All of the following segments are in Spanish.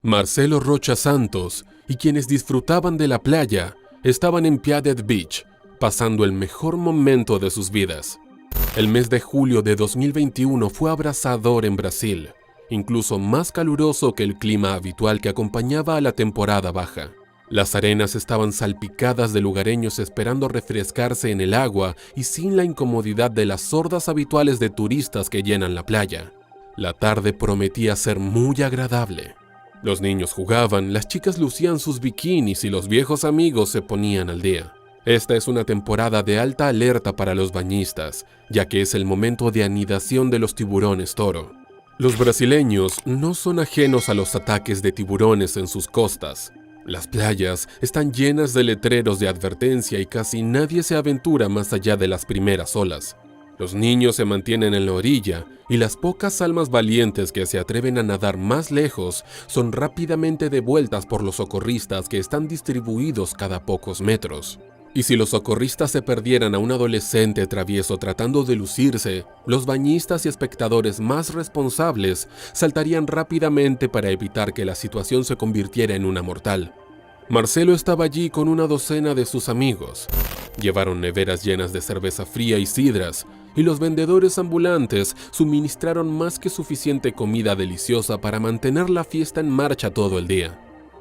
Marcelo Rocha Santos y quienes disfrutaban de la playa estaban en Piadet Beach, pasando el mejor momento de sus vidas. El mes de julio de 2021 fue abrasador en Brasil, incluso más caluroso que el clima habitual que acompañaba a la temporada baja. Las arenas estaban salpicadas de lugareños esperando refrescarse en el agua y sin la incomodidad de las hordas habituales de turistas que llenan la playa. La tarde prometía ser muy agradable. Los niños jugaban, las chicas lucían sus bikinis y los viejos amigos se ponían al día. Esta es una temporada de alta alerta para los bañistas, ya que es el momento de anidación de los tiburones toro. Los brasileños no son ajenos a los ataques de tiburones en sus costas. Las playas están llenas de letreros de advertencia y casi nadie se aventura más allá de las primeras olas. Los niños se mantienen en la orilla y las pocas almas valientes que se atreven a nadar más lejos son rápidamente devueltas por los socorristas que están distribuidos cada pocos metros. Y si los socorristas se perdieran a un adolescente travieso tratando de lucirse, los bañistas y espectadores más responsables saltarían rápidamente para evitar que la situación se convirtiera en una mortal. Marcelo estaba allí con una docena de sus amigos. Llevaron neveras llenas de cerveza fría y sidras, y los vendedores ambulantes suministraron más que suficiente comida deliciosa para mantener la fiesta en marcha todo el día.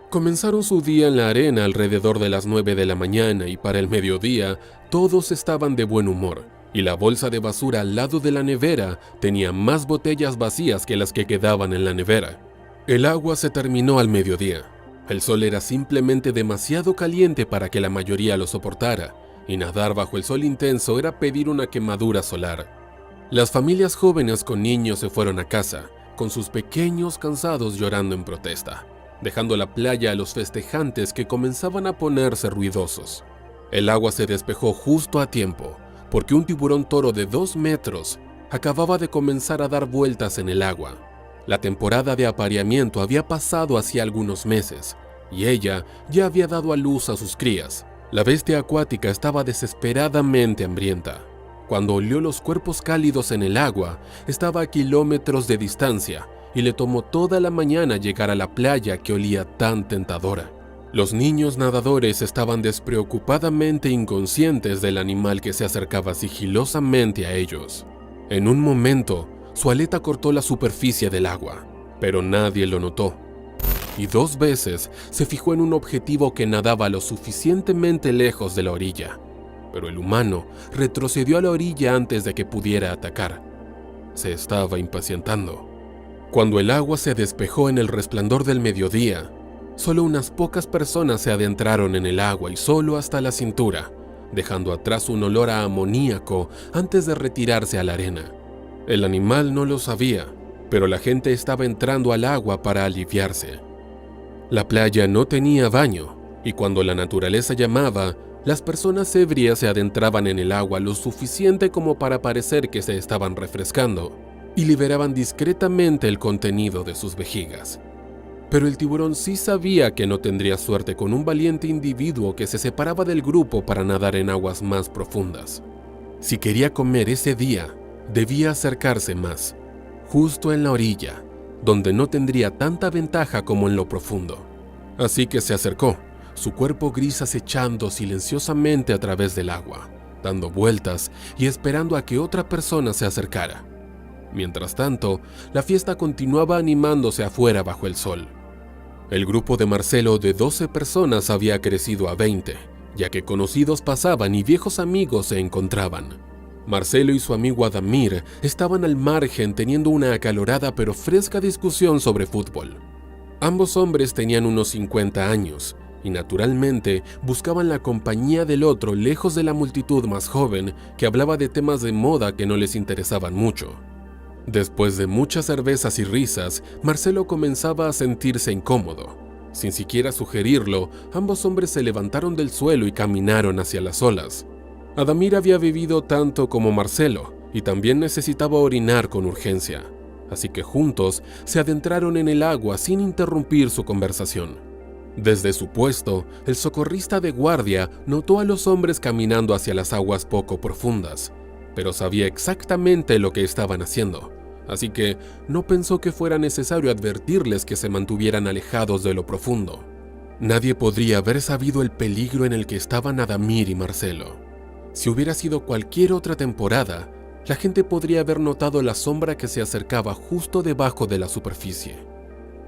Comenzaron su día en la arena alrededor de las 9 de la mañana y para el mediodía todos estaban de buen humor, y la bolsa de basura al lado de la nevera tenía más botellas vacías que las que quedaban en la nevera. El agua se terminó al mediodía. El sol era simplemente demasiado caliente para que la mayoría lo soportara, y nadar bajo el sol intenso era pedir una quemadura solar. Las familias jóvenes con niños se fueron a casa, con sus pequeños cansados llorando en protesta, dejando la playa a los festejantes que comenzaban a ponerse ruidosos. El agua se despejó justo a tiempo, porque un tiburón toro de 2 metros acababa de comenzar a dar vueltas en el agua. La temporada de apareamiento había pasado hacía algunos meses, y ella ya había dado a luz a sus crías. La bestia acuática estaba desesperadamente hambrienta. Cuando olió los cuerpos cálidos en el agua, estaba a kilómetros de distancia, y le tomó toda la mañana llegar a la playa que olía tan tentadora. Los niños nadadores estaban despreocupadamente inconscientes del animal que se acercaba sigilosamente a ellos. En un momento, su aleta cortó la superficie del agua, pero nadie lo notó. Y 2 veces se fijó en un objetivo que nadaba lo suficientemente lejos de la orilla, pero el humano retrocedió a la orilla antes de que pudiera atacar. Se estaba impacientando. Cuando el agua se despejó en el resplandor del mediodía, solo unas pocas personas se adentraron en el agua y solo hasta la cintura, dejando atrás un olor a amoníaco antes de retirarse a la arena. El animal no lo sabía, pero la gente estaba entrando al agua para aliviarse. La playa no tenía baño, y cuando la naturaleza llamaba, las personas ebrias se adentraban en el agua lo suficiente como para parecer que se estaban refrescando, y liberaban discretamente el contenido de sus vejigas. Pero el tiburón sí sabía que no tendría suerte con un valiente individuo que se separaba del grupo para nadar en aguas más profundas. Si quería comer ese día, debía acercarse más, justo en la orilla, donde no tendría tanta ventaja como en lo profundo. Así que se acercó, su cuerpo gris acechando silenciosamente a través del agua, dando vueltas y esperando a que otra persona se acercara. Mientras tanto, la fiesta continuaba animándose afuera bajo el sol. El grupo de Marcelo de 12 personas había crecido a 20, ya que conocidos pasaban y viejos amigos se encontraban. Marcelo y su amigo Adamir estaban al margen teniendo una acalorada pero fresca discusión sobre fútbol. Ambos hombres tenían unos 50 años y naturalmente buscaban la compañía del otro lejos de la multitud más joven que hablaba de temas de moda que no les interesaban mucho. Después de muchas cervezas y risas, Marcelo comenzaba a sentirse incómodo. Sin siquiera sugerirlo, ambos hombres se levantaron del suelo y caminaron hacia las olas. Adamir había bebido tanto como Marcelo y también necesitaba orinar con urgencia, así que juntos se adentraron en el agua sin interrumpir su conversación. Desde su puesto, el socorrista de guardia notó a los hombres caminando hacia las aguas poco profundas, pero sabía exactamente lo que estaban haciendo, así que no pensó que fuera necesario advertirles que se mantuvieran alejados de lo profundo. Nadie podría haber sabido el peligro en el que estaban Adamir y Marcelo. Si hubiera sido cualquier otra temporada, la gente podría haber notado la sombra que se acercaba justo debajo de la superficie.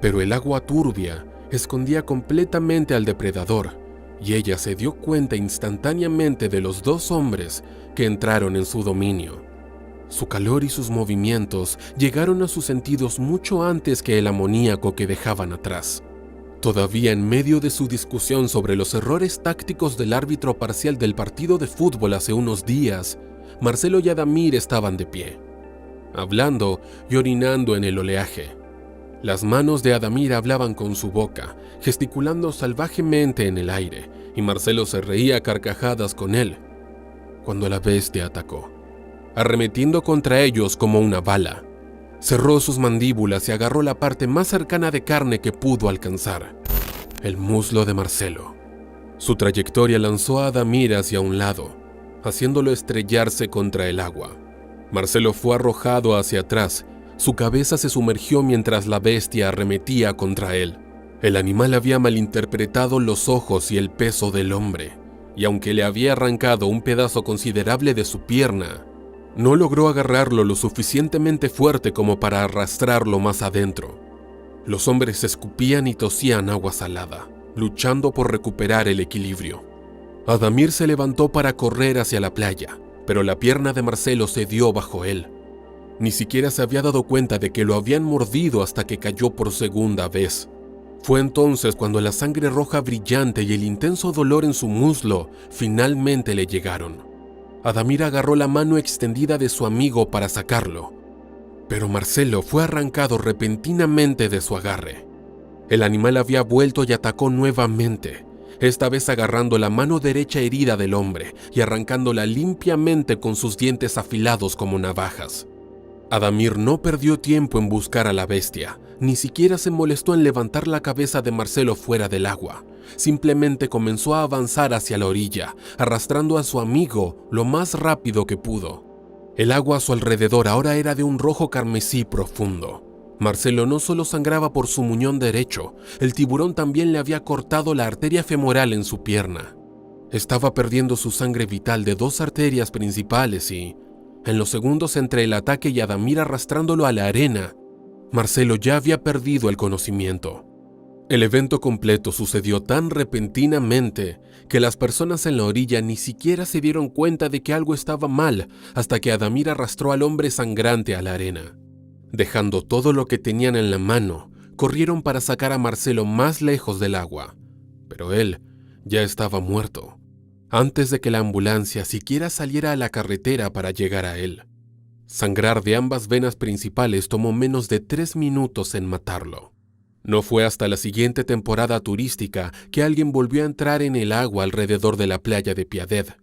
Pero el agua turbia escondía completamente al depredador, y ella se dio cuenta instantáneamente de los dos hombres que entraron en su dominio. Su calor y sus movimientos llegaron a sus sentidos mucho antes que el amoníaco que dejaban atrás. Todavía en medio de su discusión sobre los errores tácticos del árbitro parcial del partido de fútbol hace unos días, Marcelo y Adamir estaban de pie, hablando y orinando en el oleaje. Las manos de Adamir hablaban con su boca, gesticulando salvajemente en el aire, y Marcelo se reía a carcajadas con él, cuando la bestia atacó, arremetiendo contra ellos como una bala. Cerró sus mandíbulas y agarró la parte más cercana de carne que pudo alcanzar, el muslo de Marcelo. Su trayectoria lanzó a Adamir hacia un lado, haciéndolo estrellarse contra el agua. Marcelo fue arrojado hacia atrás. Su cabeza se sumergió mientras la bestia arremetía contra él. El animal había malinterpretado los ojos y el peso del hombre, y aunque le había arrancado un pedazo considerable de su pierna, no logró agarrarlo lo suficientemente fuerte como para arrastrarlo más adentro. Los hombres escupían y tosían agua salada, luchando por recuperar el equilibrio. Adamir se levantó para correr hacia la playa, pero la pierna de Marcelo cedió bajo él. Ni siquiera se había dado cuenta de que lo habían mordido hasta que cayó por segunda vez. Fue entonces cuando la sangre roja brillante y el intenso dolor en su muslo finalmente le llegaron. Adamir agarró la mano extendida de su amigo para sacarlo, pero Marcelo fue arrancado repentinamente de su agarre. El animal había vuelto y atacó nuevamente, esta vez agarrando la mano derecha herida del hombre y arrancándola limpiamente con sus dientes afilados como navajas. Adamir no perdió tiempo en buscar a la bestia, ni siquiera se molestó en levantar la cabeza de Marcelo fuera del agua. Simplemente comenzó a avanzar hacia la orilla, arrastrando a su amigo lo más rápido que pudo. El agua a su alrededor ahora era de un rojo carmesí profundo. Marcelo no solo sangraba por su muñón derecho, el tiburón también le había cortado la arteria femoral en su pierna. Estaba perdiendo su sangre vital de dos arterias principales y, en los segundos entre el ataque y Adamir arrastrándolo a la arena, Marcelo ya había perdido el conocimiento. El evento completo sucedió tan repentinamente que las personas en la orilla ni siquiera se dieron cuenta de que algo estaba mal hasta que Adamir arrastró al hombre sangrante a la arena. Dejando todo lo que tenían en la mano, corrieron para sacar a Marcelo más lejos del agua, pero él ya estaba muerto, antes de que la ambulancia siquiera saliera a la carretera para llegar a él. Sangrar de ambas venas principales tomó menos de 3 minutos en matarlo. No fue hasta la siguiente temporada turística que alguien volvió a entrar en el agua alrededor de la playa de Piadet,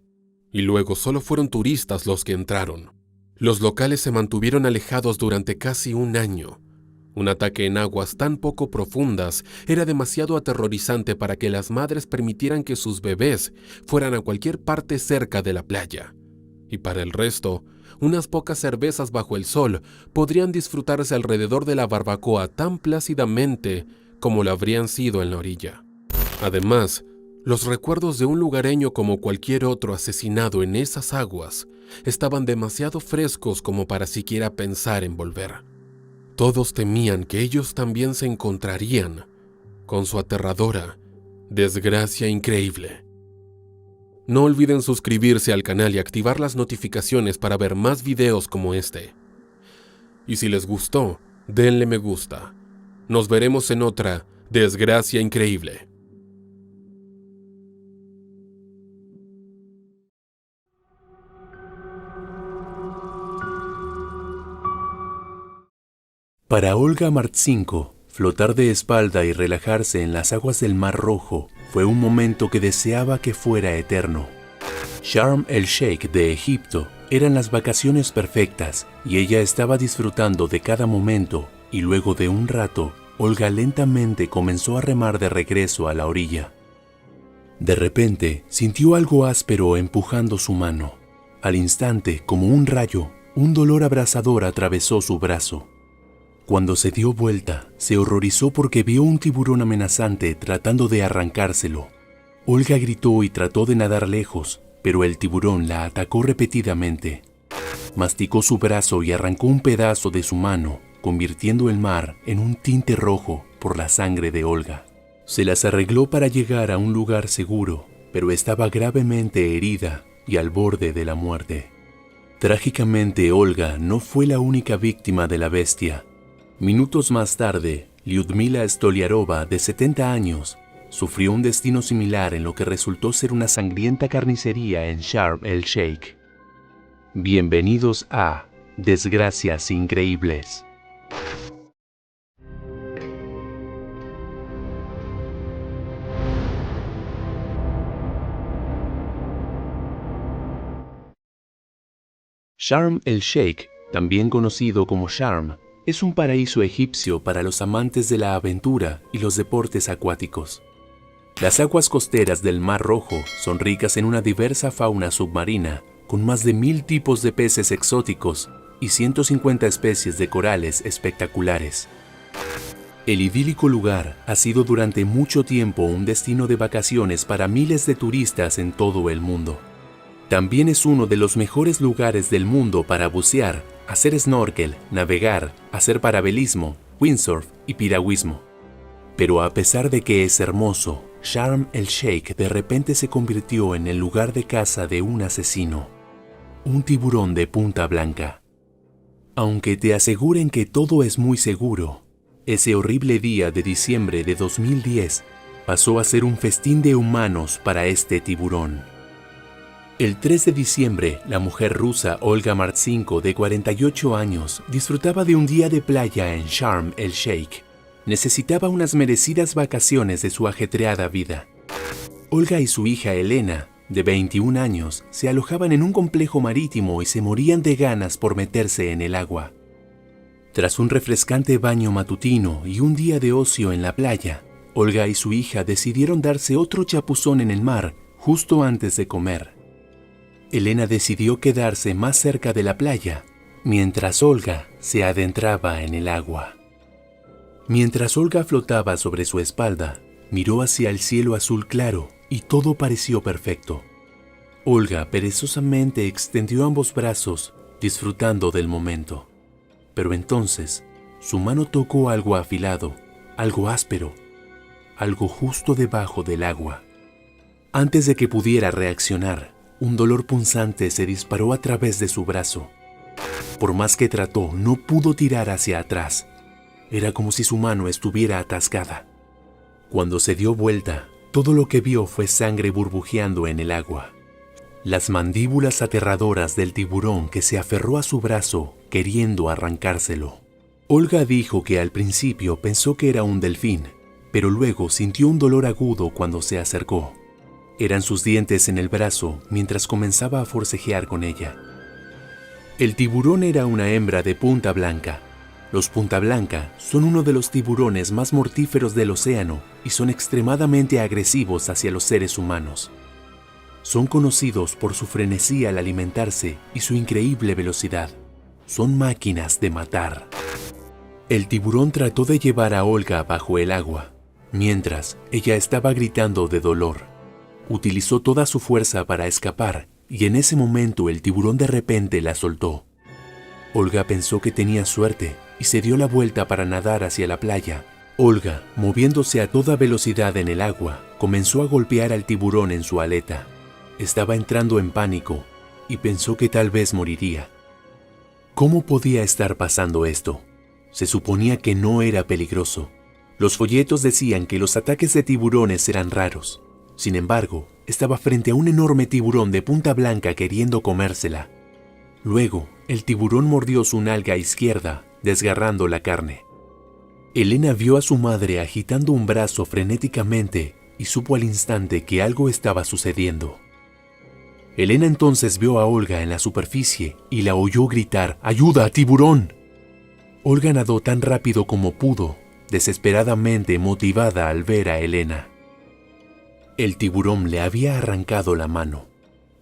y luego solo fueron turistas los que entraron. Los locales se mantuvieron alejados durante casi un año. Un ataque en aguas tan poco profundas era demasiado aterrorizante para que las madres permitieran que sus bebés fueran a cualquier parte cerca de la playa. Y para el resto, unas pocas cervezas bajo el sol podrían disfrutarse alrededor de la barbacoa tan plácidamente como lo habrían sido en la orilla. Además, los recuerdos de un lugareño como cualquier otro asesinado en esas aguas estaban demasiado frescos como para siquiera pensar en volver. Todos temían que ellos también se encontrarían con su aterradora desgracia increíble. No olviden suscribirse al canal y activar las notificaciones para ver más videos como este. Y si les gustó, denle me gusta. Nos veremos en otra desgracia increíble. Para Olga Martzinko, flotar de espalda y relajarse en las aguas del Mar Rojo fue un momento que deseaba que fuera eterno. Sharm el-Sheikh de Egipto eran las vacaciones perfectas y ella estaba disfrutando de cada momento, y luego de un rato, Olga lentamente comenzó a remar de regreso a la orilla. De repente, sintió algo áspero empujando su mano. Al instante, como un rayo, Un dolor abrasador atravesó su brazo. Cuando se dio vuelta, se horrorizó porque vio un tiburón amenazante tratando de arrancárselo. Olga gritó y trató de nadar lejos, pero el tiburón la atacó repetidamente. Masticó su brazo y arrancó un pedazo de su mano, convirtiendo el mar en un tinte rojo por la sangre de Olga. Se las arregló para llegar a un lugar seguro, pero estaba gravemente herida y al borde de la muerte. Trágicamente, Olga no fue la única víctima de la bestia. Minutos más tarde, Lyudmila Stoliarova, de 70 años, sufrió un destino similar en lo que resultó ser una sangrienta carnicería en Sharm el-Sheikh. Bienvenidos a Desgracias Increíbles. Sharm el-Sheikh, también conocido como Sharm, es un paraíso egipcio para los amantes de la aventura y los deportes acuáticos. Las aguas costeras del Mar Rojo son ricas en una diversa fauna submarina, con más de 1000 tipos de peces exóticos y 150 especies de corales espectaculares. El idílico lugar ha sido durante mucho tiempo un destino de vacaciones para miles de turistas en todo el mundo. También es uno de los mejores lugares del mundo para bucear, hacer snorkel, navegar, hacer parabelismo, windsurf y piragüismo. Pero a pesar de que es hermoso, Sharm el-Sheikh de repente se convirtió en el lugar de caza de un asesino, un tiburón de punta blanca. Aunque te aseguren que todo es muy seguro, ese horrible día de diciembre de 2010 pasó a ser un festín de humanos para este tiburón. El 3 de diciembre, la mujer rusa Olga Martchenko, de 48 años, disfrutaba de un día de playa en Sharm el-Sheikh. Necesitaba unas merecidas vacaciones de su ajetreada vida. Olga y su hija Elena, de 21 años, se alojaban en un complejo marítimo y se morían de ganas por meterse en el agua. Tras un refrescante baño matutino y un día de ocio en la playa, Olga y su hija decidieron darse otro chapuzón en el mar justo antes de comer. Elena decidió quedarse más cerca de la playa, mientras Olga se adentraba en el agua. Mientras Olga flotaba sobre su espalda, miró hacia el cielo azul claro y todo pareció perfecto. Olga perezosamente extendió ambos brazos, disfrutando del momento. Pero entonces, su mano tocó algo afilado, algo áspero, algo justo debajo del agua. Antes de que pudiera reaccionar, un dolor punzante se disparó a través de su brazo. Por más que trató, no pudo tirar hacia atrás. Era como si su mano estuviera atascada. Cuando se dio vuelta, todo lo que vio fue sangre burbujeando en el agua. Las mandíbulas aterradoras del tiburón que se aferró a su brazo, queriendo arrancárselo. Olga dijo que al principio pensó que era un delfín, pero luego sintió un dolor agudo cuando se acercó. Eran sus dientes en el brazo mientras comenzaba a forcejear con ella. El tiburón era una hembra de punta blanca. Los punta blanca son uno de los tiburones más mortíferos del océano y son extremadamente agresivos hacia los seres humanos. Son conocidos por su frenesí al alimentarse y su increíble velocidad. Son máquinas de matar. El tiburón trató de llevar a Olga bajo el agua, mientras ella estaba gritando de dolor. Utilizó toda su fuerza para escapar y en ese momento el tiburón de repente la soltó. Olga pensó que tenía suerte y se dio la vuelta para nadar hacia la playa. Olga, moviéndose a toda velocidad en el agua, comenzó a golpear al tiburón en su aleta. Estaba entrando en pánico y pensó que tal vez moriría. ¿Cómo podía estar pasando esto? Se suponía que no era peligroso. Los folletos decían que los ataques de tiburones eran raros. Sin embargo, estaba frente a un enorme tiburón de punta blanca queriendo comérsela. Luego, el tiburón mordió su nalga izquierda, desgarrando la carne. Elena vio a su madre agitando un brazo frenéticamente y supo al instante que algo estaba sucediendo. Elena entonces vio a Olga en la superficie y la oyó gritar: ¡Ayuda, tiburón! Olga nadó tan rápido como pudo, desesperadamente motivada al ver a Elena. El tiburón le había arrancado la mano.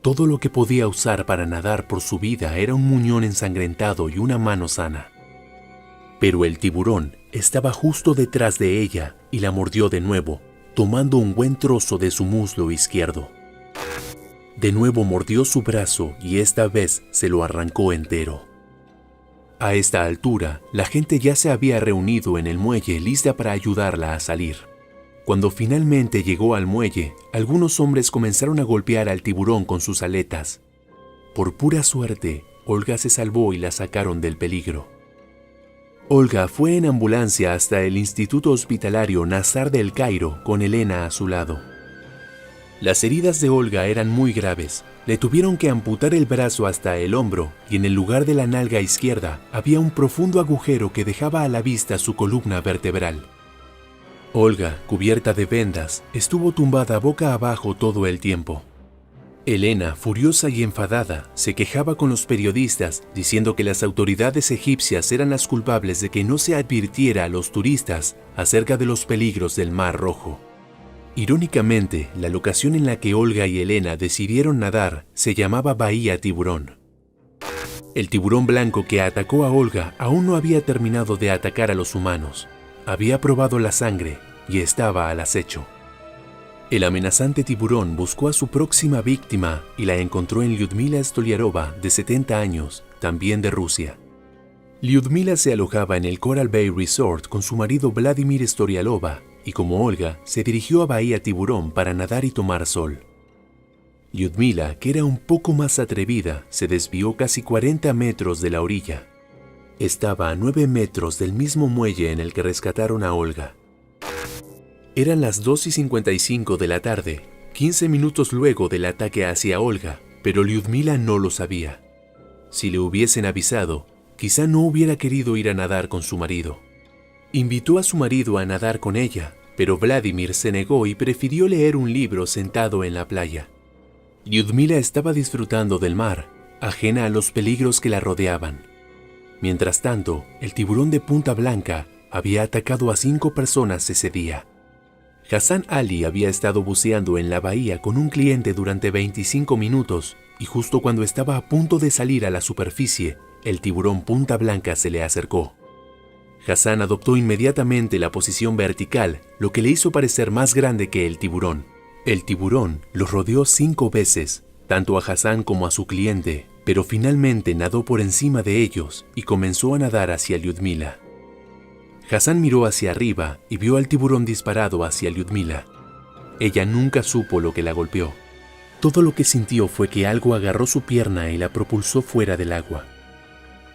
Todo lo que podía usar para nadar por su vida era un muñón ensangrentado y una mano sana. Pero el tiburón estaba justo detrás de ella y la mordió de nuevo, tomando un buen trozo de su muslo izquierdo. De nuevo mordió su brazo y esta vez se lo arrancó entero. A esta altura, la gente ya se había reunido en el muelle lista para ayudarla a salir. Cuando finalmente llegó al muelle, algunos hombres comenzaron a golpear al tiburón con sus aletas. Por pura suerte, Olga se salvó y la sacaron del peligro. Olga fue en ambulancia hasta el Instituto Hospitalario Nazar del Cairo con Elena a su lado. Las heridas de Olga eran muy graves. Le tuvieron que amputar el brazo hasta el hombro y en el lugar de la nalga izquierda había un profundo agujero que dejaba a la vista su columna vertebral. Olga, cubierta de vendas, estuvo tumbada boca abajo todo el tiempo. Elena, furiosa y enfadada, se quejaba con los periodistas diciendo que las autoridades egipcias eran las culpables de que no se advirtiera a los turistas acerca de los peligros del Mar Rojo. Irónicamente, la locación en la que Olga y Elena decidieron nadar se llamaba Bahía Tiburón. El tiburón blanco que atacó a Olga aún no había terminado de atacar a los humanos. Había probado la sangre y estaba al acecho. El amenazante tiburón buscó a su próxima víctima y la encontró en Lyudmila Stoliarova, de 70 años, también de Rusia. Lyudmila se alojaba en el Coral Bay Resort con su marido Vladimir Stoliarova y como Olga, se dirigió a Bahía Tiburón para nadar y tomar sol. Lyudmila, que era un poco más atrevida, se desvió casi 40 metros de la orilla. Estaba a 9 metros del mismo muelle en el que rescataron a Olga. Eran las 2:55 de la tarde, 15 minutos luego del ataque hacia Olga, pero Lyudmila no lo sabía. Si le hubiesen avisado, quizá no hubiera querido ir a nadar con su marido. Invitó a su marido a nadar con ella, pero Vladimir se negó y prefirió leer un libro sentado en la playa. Lyudmila estaba disfrutando del mar, ajena a los peligros que la rodeaban. Mientras tanto, el tiburón de punta blanca había atacado a 5 personas ese día. Hassan Ali había estado buceando en la bahía con un cliente durante 25 minutos y justo cuando estaba a punto de salir a la superficie, el tiburón punta blanca se le acercó. Hassan adoptó inmediatamente la posición vertical, lo que le hizo parecer más grande que el tiburón. El tiburón los rodeó 5 veces, tanto a Hassan como a su cliente, pero finalmente nadó por encima de ellos y comenzó a nadar hacia Lyudmila. Hassan miró hacia arriba y vio al tiburón disparado hacia Lyudmila. Ella nunca supo lo que la golpeó. Todo lo que sintió fue que algo agarró su pierna y la propulsó fuera del agua.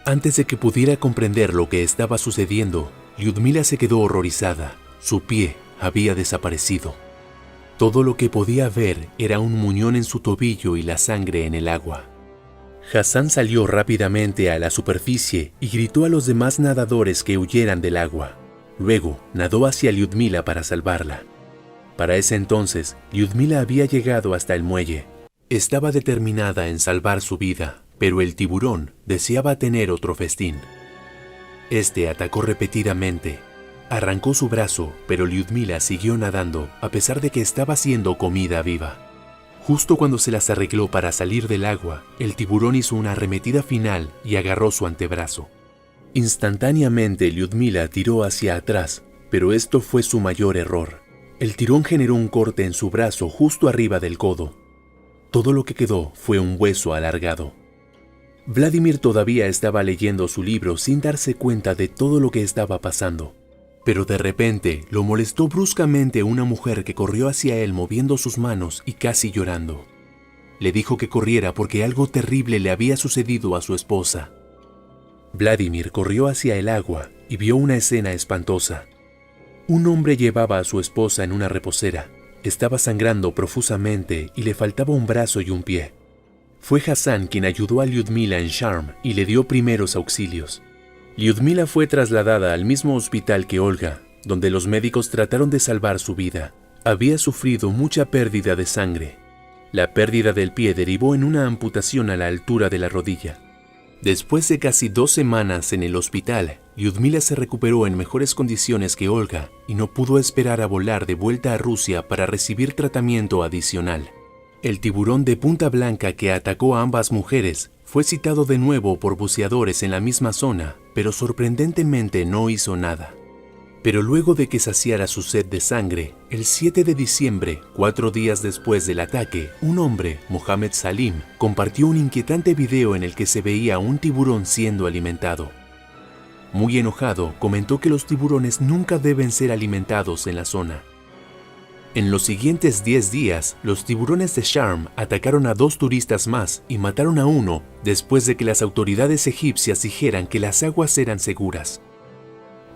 Antes de que pudiera comprender lo que estaba sucediendo, Lyudmila se quedó horrorizada. Su pie había desaparecido. Todo lo que podía ver era un muñón en su tobillo y la sangre en el agua. Hassan salió rápidamente a la superficie y gritó a los demás nadadores que huyeran del agua. Luego, nadó hacia Lyudmila para salvarla. Para ese entonces, Lyudmila había llegado hasta el muelle. Estaba determinada en salvar su vida, pero el tiburón deseaba tener otro festín. Este atacó repetidamente. Arrancó su brazo, pero Lyudmila siguió nadando a pesar de que estaba siendo comida viva. Justo cuando se las arregló para salir del agua, el tiburón hizo una arremetida final y agarró su antebrazo. Instantáneamente Lyudmila tiró hacia atrás, pero esto fue su mayor error. El tirón generó un corte en su brazo justo arriba del codo. Todo lo que quedó fue un hueso alargado. Vladimir todavía estaba leyendo su libro sin darse cuenta de todo lo que estaba pasando. Pero de repente lo molestó bruscamente una mujer que corrió hacia él moviendo sus manos y casi llorando. Le dijo que corriera porque algo terrible le había sucedido a su esposa. Vladimir corrió hacia el agua y vio una escena espantosa. Un hombre llevaba a su esposa en una reposera. Estaba sangrando profusamente y le faltaba un brazo y un pie. Fue Hassan quien ayudó a Lyudmila en Sharm y le dio primeros auxilios. Lyudmila fue trasladada al mismo hospital que Olga, donde los médicos trataron de salvar su vida. Había sufrido mucha pérdida de sangre. La pérdida del pie derivó en una amputación a la altura de la rodilla. Después de casi 2 semanas en el hospital, Lyudmila se recuperó en mejores condiciones que Olga y no pudo esperar a volar de vuelta a Rusia para recibir tratamiento adicional. El tiburón de punta blanca que atacó a ambas mujeres fue citado de nuevo por buceadores en la misma zona, pero sorprendentemente no hizo nada. Pero luego de que saciara su sed de sangre, el 7 de diciembre, 4 días después del ataque, un hombre, Mohamed Salim, compartió un inquietante video en el que se veía a un tiburón siendo alimentado. Muy enojado, comentó que los tiburones nunca deben ser alimentados en la zona. En los siguientes 10 días, los tiburones de Sharm atacaron a 2 turistas más y mataron a uno después de que las autoridades egipcias dijeran que las aguas eran seguras.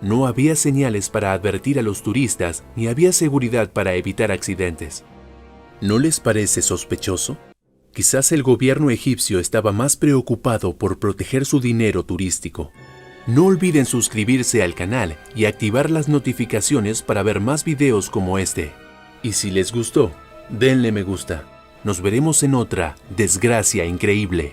No había señales para advertir a los turistas ni había seguridad para evitar accidentes. ¿No les parece sospechoso? Quizás el gobierno egipcio estaba más preocupado por proteger su dinero turístico. No olviden suscribirse al canal y activar las notificaciones para ver más videos como este. Y si les gustó, denle me gusta. Nos veremos en otra desgracia increíble.